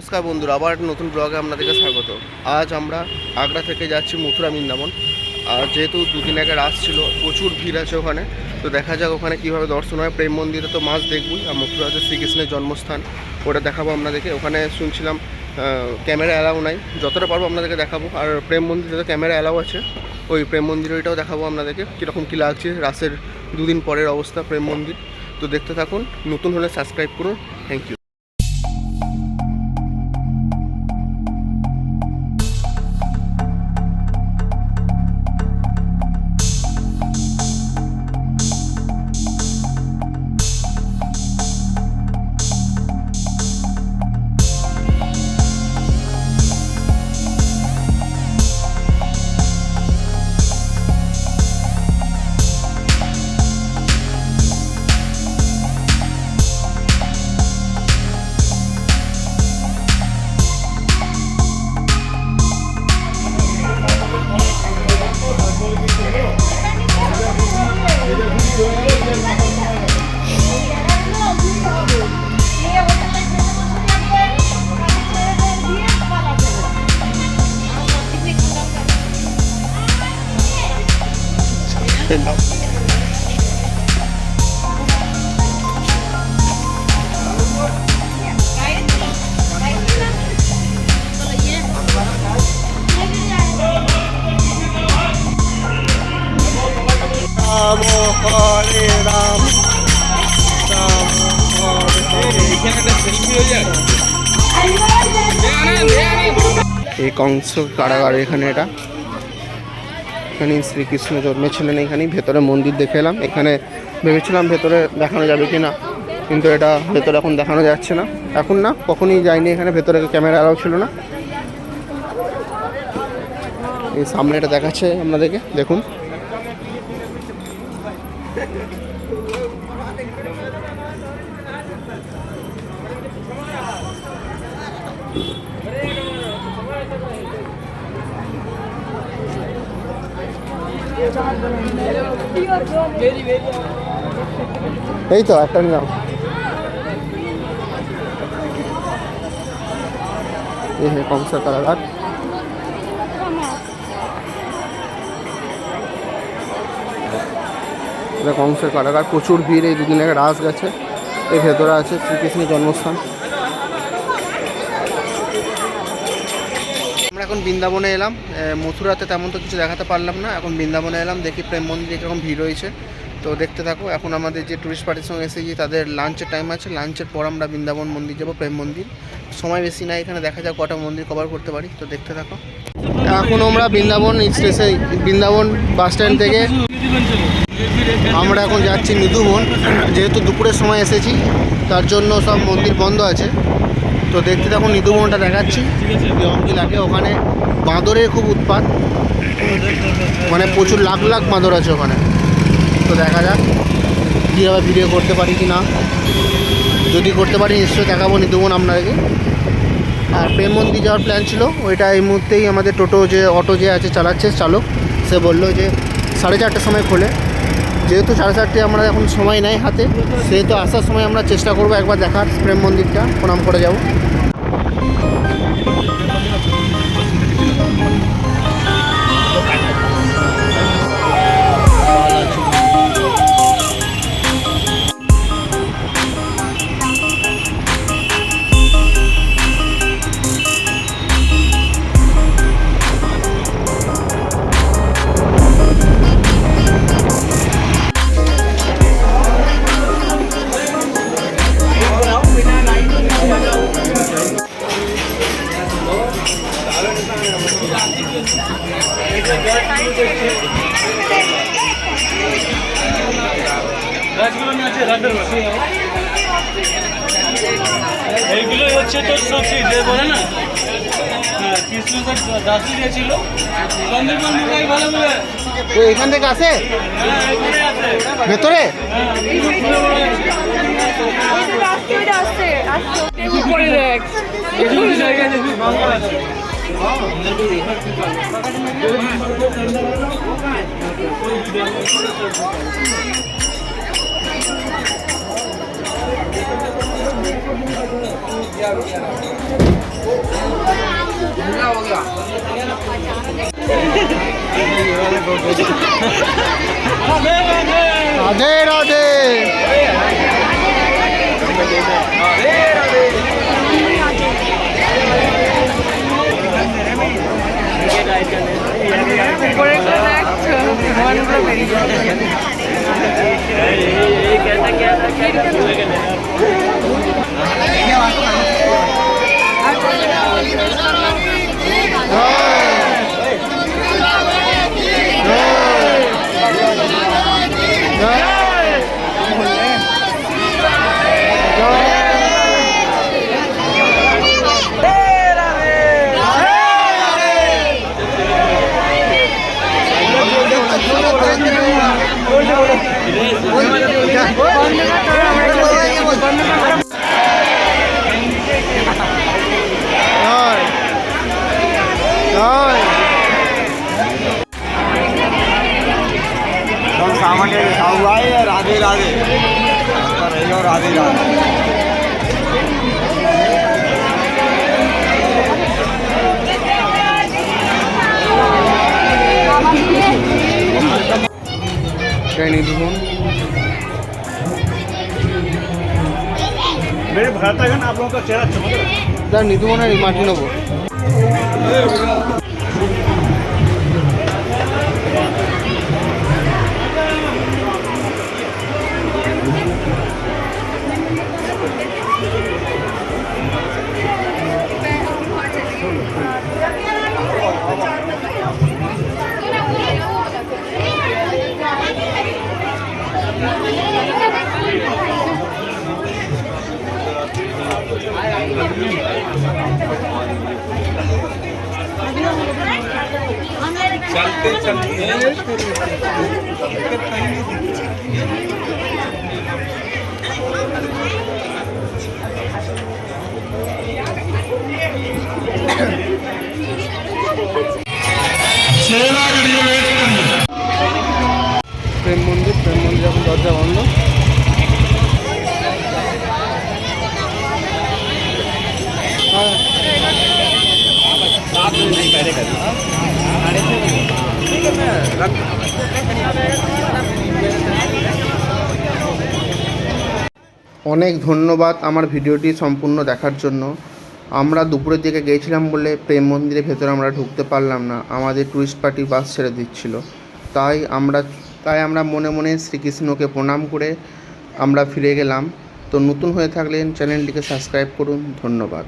নমস্কার বন্ধুরা, আবার নতুন ব্লগে আপনাদেরকে স্বাগত। আজ আমরা আগ্রা থেকে যাচ্ছি মথুরা বৃন্দাবন। আর যেহেতু দুদিন আগে রাস ছিল, প্রচুর ভিড় আছে ওখানে। তো দেখা যাক ওখানে কীভাবে দর্শন হয়। প্রেম মন্দিরে তো মাস দেখবই, আর মথুরাতে শ্রীকৃষ্ণের জন্মস্থান, ওটা দেখাবো আপনাদেরকে। ওখানে শুনছিলাম ক্যামেরা অ্যালাউ নাই, যতটা পারবো আপনাদেরকে দেখাবো। আর প্রেম মন্দিরে তো ক্যামেরা অ্যালাউ আছে, ওই প্রেম মন্দির ওইটাও দেখাবো আপনাদেরকে, কীরকম কী লাগছে রাসের দুদিন পরের অবস্থা প্রেম মন্দির। তো দেখতে থাকুন, নতুন হলে সাবস্ক্রাইব করুন। Thank you. হরে রাম এই কংস কারাগার, এখানে এটা এখানে শ্রীকৃষ্ণ জন্মেছিলেন। এখানেই ভেতরে মন্দির দেখে এলাম। এখানে ভেবেছিলাম ভেতরে দেখানো যাবে কি না, কিন্তু এটা ভেতরে এখন দেখানো যাচ্ছে না। এখন না, কখনই যাইনি এখানে, ভেতরে ক্যামেরা অ্যালাউ ছিল না। এই সামনে এটা দেখাচ্ছে আপনাদেরকে, দেখুন। এই তো একটা নিলাম। এই হ্যাঁ কংস কারাগার। এটা কংসের কারাগার, প্রচুর ভিড়। এই দুদিন আগে রাস গেছে। এই ভেতরে আছে শ্রীকৃষ্ণের জন্মস্থান। আমরা এখন বৃন্দাবনে এলাম। মথুরাতে তেমন তো কিছু দেখাতে পারলাম না, এখন বৃন্দাবনে এলাম। দেখি প্রেম মন্দিরে কীরকম ভিড় হয়েছে, তো দেখতে থাকো। এখন আমাদের যে টুরিস্ট পার্টির সঙ্গে এসেছি, তাদের লাঞ্চের টাইম আছে। লাঞ্চের পর আমরা বৃন্দাবন মন্দির যাবো, প্রেম মন্দির। সময় বেশি নাই, এখানে দেখা যাক কটা মন্দির কভার করতে পারি, তো দেখতে থাকো। এখন আমরা Vrindavan station, Vrindavan bus stand থেকে আমরা এখন যাচ্ছি নিধুবন। যেহেতু দুপুরের সময় এসেছি, তার জন্য সব মন্দির বন্ধ আছে। তো দেখতে থাকুন, নিধুবনটা দেখাচ্ছি কেমন কী লাগে। ওখানে বাঁদরের খুব উৎপাত, মানে প্রচুর লাখ লাখ বাঁদর আছে ওখানে। তো দেখা যাক কীভাবে ভিডিও করতে পারি কি না। যদি করতে পারি নিশ্চয়ই দেখাবো নিধুবন আপনাদেরকে। আর প্রেম মন্দির যাওয়ার প্ল্যান ছিল, ওইটা এই মুহূর্তেই আমাদের অটো যে আছে চালাচ্ছে চালক, সে বললো যে 4:30টার সময় খোলে। যেহেতু 4:30 আমরা এখন সময় নাই হাতে, সেহেতু আসার সময় আমরা চেষ্টা করবো একবার দেখার প্রেম মন্দিরটা, প্রণাম করে যাব। এইগুলো হচ্ছে তোর সবজি যে বলে না, কৃষ্ণকে দাসী দিয়েছিল সন্দীপন মুখাই ভালো বলে। তো এখান থেকে আসে ভেতরে রাধে রাধে। सामान्य लिखा हुआ है राधे राधे राधे राधे। নিধুবন मेरे भ्रातागण आप लोगों का चेहरा चमक रहा है। নিধুবনের মাটি নেবো। चलते चलते প্রেম মন্দির এখন দরজা বন্ধ। অনেক ধন্যবাদ আমার ভিডিওটি সম্পূর্ণ দেখার জন্য। আমরা দুপুরের দিকে গিয়েছিলাম বলে প্রেম মন্দিরের ভেতরে আমরা ঢুকতে পারলাম না, আমাদের টুরিস্ট পার্টি বাস ছেড়ে দিচ্ছিল। তাই আমরা মনে মনে শ্রীকৃষ্ণকে প্রণাম করে আমরা ফিরে গেলাম। তো নতুন হয়ে থাকলে চ্যানেলটিকে সাবস্ক্রাইব করুন। ধন্যবাদ।